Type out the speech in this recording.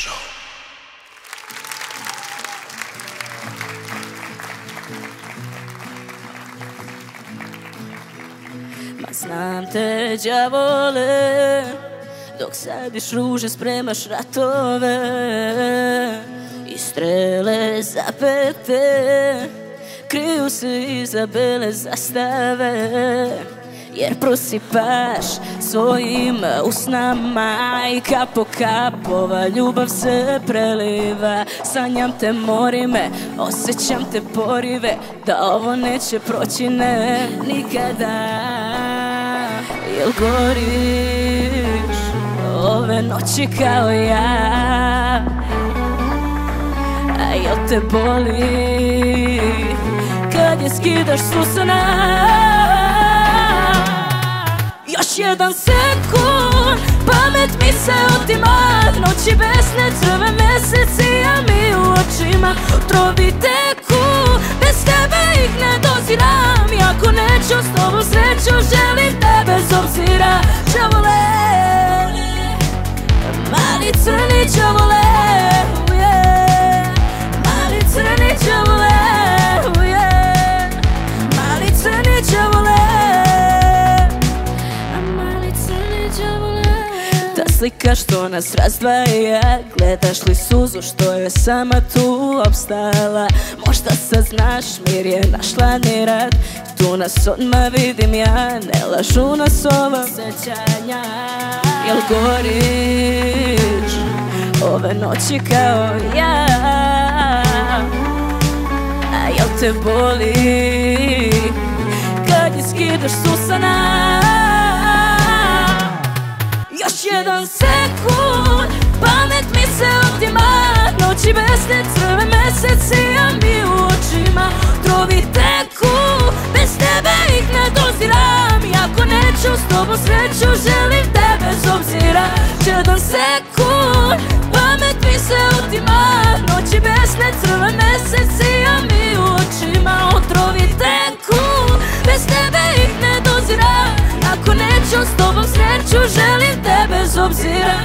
Show. Ma znam te, đavole, dok sadiš ruže, spremaš ratove i strele zapete kriju se iza bele zastave. Jer prosipaš svojim usnama i kap po kap ova ljubav se preliva. Sanjam te, mori me, osjećam te porive, da ovo neće proći, ne, nikada. Jel goriš ove noći kao ja? A jel te boli kad je skidaš s usana? Još jedan sekund, pamet mi se otima, noći besne, crve meseci, a mi u očima otrovi teku, bez tebe ih ne doziram. I ako neću s tobom sreću, želim te bez obzira. Đavole, mali crni đavole, mali crni đavole, mali crni đavole. Ta slika što nas razdvaja, gledaš li suzu što je sama tu opstala? Možda saznaš, mir je našla ni rad, tu nas odmah vidim ja, ne lažu nas ova sećanja. Jel goriš ove noći kao ja? A jel te boli kad je skidaš s usana? Još jedan sekund, pamet mi se otima, noći besne, crve meseci, a mi u očima otrovi teku, bez tebe ih ne doziram. I ako neću s tobom sreću, želim te bez obzira. Jedan sekund, pamet mi se otima, noći besne, crve meseci, a mi u očima otrovi teku, bez tebe ih ne doziram. Ako neću s tobom sreću, želim te bez obzira.